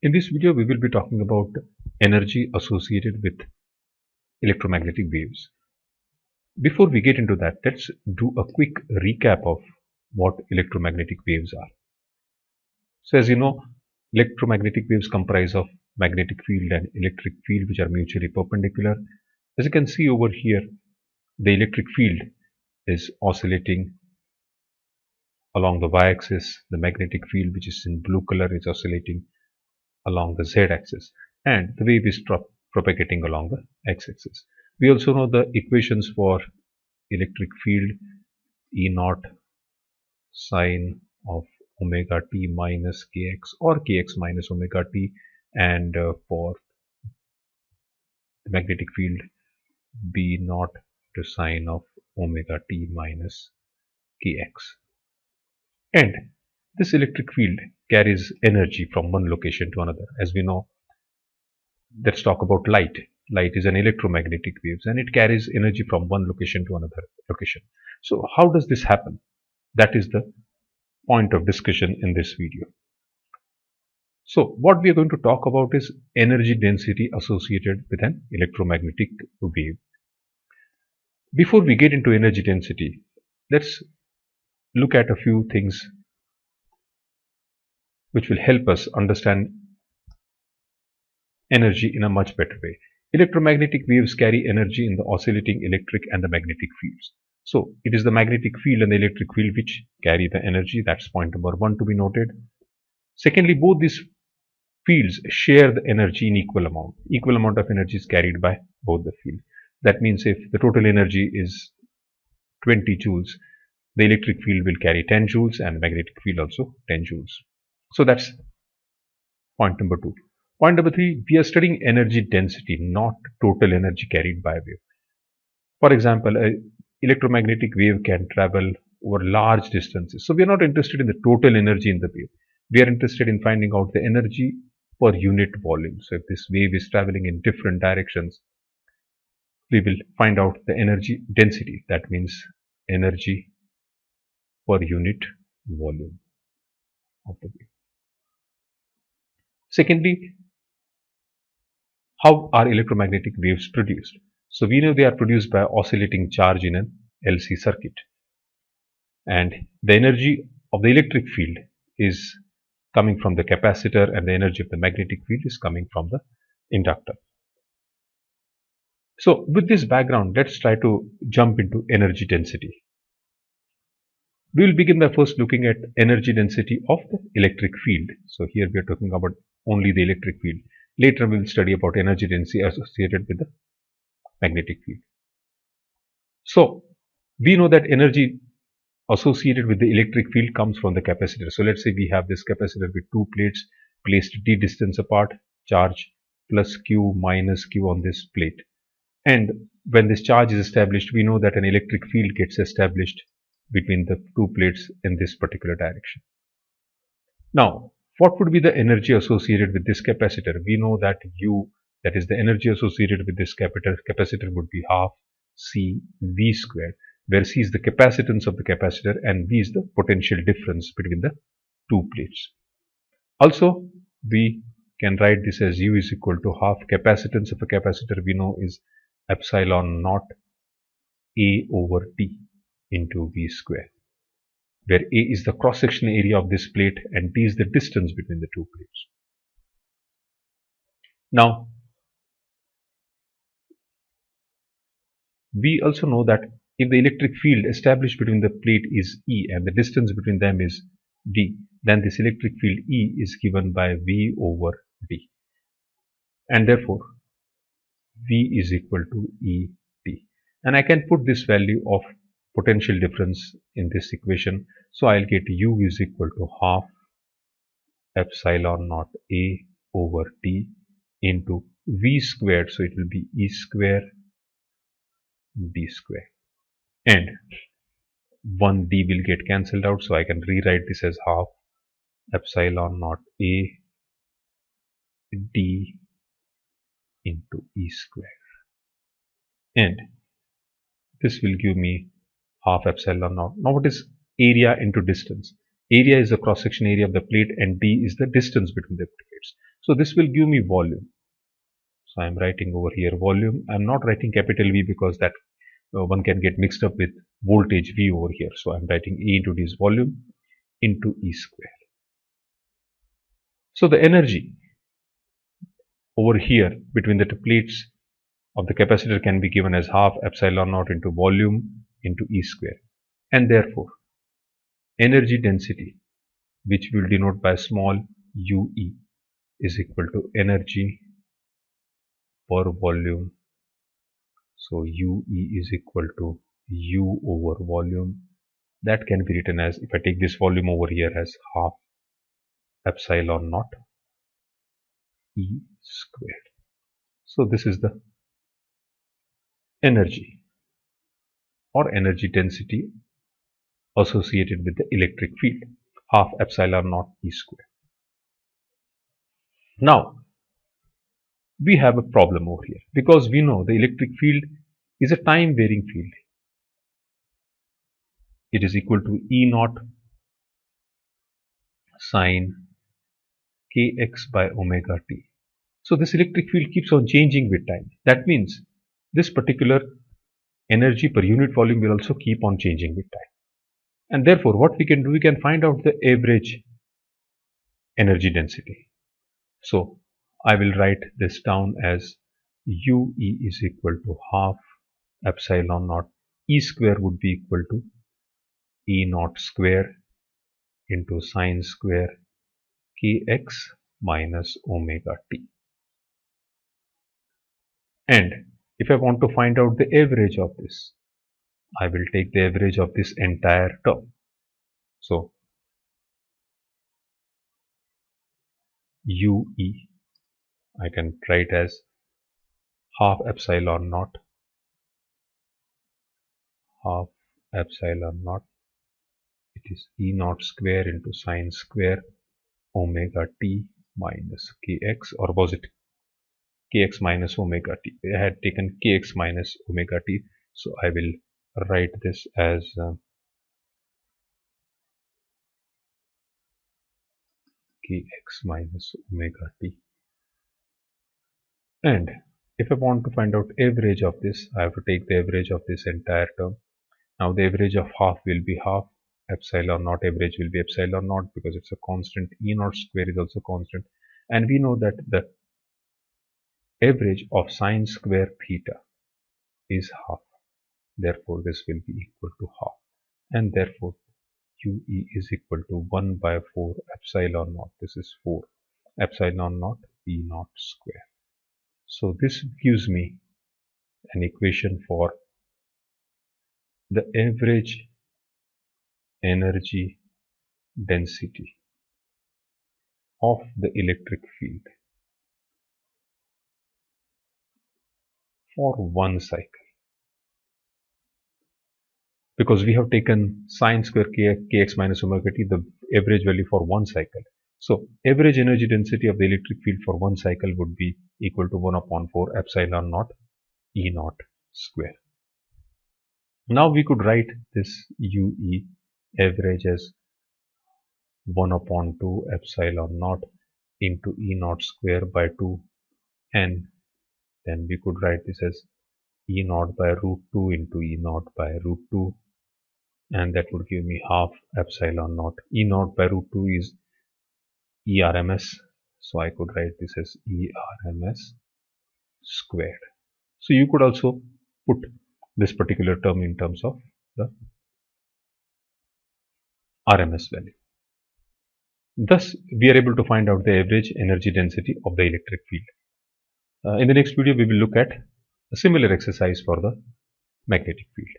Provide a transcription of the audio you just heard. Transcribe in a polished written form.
In this video, we will be talking about energy associated with electromagnetic waves. Before we get into that, let's do a quick recap of what electromagnetic waves are. So as you know, electromagnetic waves comprise of magnetic field and electric field which are mutually perpendicular. As you can see over here, the electric field is oscillating along the y-axis. The magnetic field, which is in blue color, is oscillating along the z-axis, and the wave is propagating along the x-axis. We also know the equations for electric field: E naught sine of omega t minus kx, or kx minus omega t, and for the magnetic field, B naught to sine of omega t minus kx. And this electric field carries energy from one location to another. As we know, let's talk about light. Light is an electromagnetic waves, and it carries energy from one location to another location. So how does this happen? That is the point of discussion in this video. So what we are going to talk about is energy density associated with an electromagnetic wave. Before we get into energy density, let's look at a few things which will help us understand energy in a much better way. Electromagnetic waves carry energy in the oscillating electric and the magnetic fields. So it is the magnetic field and the electric field which carry the energy. That's point number one to be noted. Secondly, both these fields share the energy in equal amount. Equal amount of energy is carried by both the field. That means if the total energy is 20 joules, the electric field will carry 10 joules and the magnetic field also 10 joules. So that's point number two. Point number three, we are studying energy density, not total energy carried by a wave. For example, an electromagnetic wave can travel over large distances. So we are not interested in the total energy in the wave. We are interested in finding out the energy per unit volume. So if this wave is traveling in different directions, we will find out the energy density. That means energy per unit volume of the wave. Secondly, how are electromagnetic waves produced? So we know they are produced by oscillating charge in an LC circuit. And the energy of the electric field is coming from the capacitor, and the energy of the magnetic field is coming from the inductor. So with this background, let's try to jump into energy density. We will begin by first looking at energy density of the electric field. So here we are talking about only the electric field. Later we will study about energy density associated with the magnetic field. So we know that energy associated with the electric field comes from the capacitor. So let's say we have this capacitor with two plates placed d distance apart, charge plus q minus q on this plate. And when this charge is established, we know that an electric field gets established between the two plates in this particular direction. Now, what would be the energy associated with this capacitor? We know that U, that is the energy associated with this capacitor, would be half C V squared, where C is the capacitance of the capacitor and V is the potential difference between the two plates. Also, we can write this as U is equal to half capacitance of a capacitor, we know, is epsilon naught A over T into V square, where A is the cross-sectional area of this plate and T is the distance between the two plates. Now, we also know that if the electric field established between the plate is E and the distance between them is D, then this electric field E is given by V over D. And therefore, V is equal to ET. And I can put this value of potential difference in this equation. So I'll get U is equal to half epsilon naught A over T into V squared. So it will be E square D square. And 1 D will get cancelled out. So I can rewrite this as half epsilon naught A D into E square. And this will give me half epsilon naught. Now what is area into distance? Area is the cross-section area of the plate and D is the distance between the plates. So this will give me volume. So I am writing over here volume. I am not writing capital V because that one can get mixed up with voltage V over here. So I am writing E into D is volume into E square. So the energy over here between the two plates of the capacitor can be given as half epsilon naught into volume into E square. And therefore, energy density, which we will denote by small UE, is equal to energy per volume. So UE is equal to U over volume. That can be written as, if I take this volume over here as half epsilon naught E squared. So this is the energy or energy density associated with the electric field, half epsilon naught E squared. Now, we have a problem over here because we know the electric field is a time varying field. It is equal to E naught sine kx by omega t. So this electric field keeps on changing with time. That means this particular energy per unit volume will also keep on changing with time. And therefore, what we can do, we can find out the average energy density. So I will write this down as UE is equal to half epsilon naught. E square would be equal to E naught square into sine square kx minus omega t. And if I want to find out the average of this, I will take the average of this entire term. So UE I can write as half epsilon naught it is E naught square into sine square omega t minus kx, or was it kx minus omega t? I had taken kx minus omega t, so I will write this as kx minus omega t. And if I want to find out average of this, I have to take the average of this entire term. Now the average of half will be half, epsilon naught average will be epsilon naught because it's a constant. E naught square is also constant, and we know that the average of sine square theta is half. Therefore this will be equal to half, and therefore UE is equal to 1 by 4 epsilon naught. This is 4 epsilon naught E naught square. So this gives me an equation for the average energy density of the electric field for one cycle. Because we have taken sine square kx minus omega t, the average value for one cycle. So average energy density of the electric field for one cycle would be equal to 1 upon 4 epsilon naught E naught square. Now we could write this UE average as 1 upon 2 epsilon naught into E naught square by 2, and then we could write this as E naught by root 2 into E naught by root 2, and that would give me half epsilon naught. E naught by root 2 is ERMS, so I could write this as ERMS squared. So you could also put this particular term in terms of the RMS value. Thus, we are able to find out the average energy density of the electric field. In the next video, we will look at a similar exercise for the magnetic field.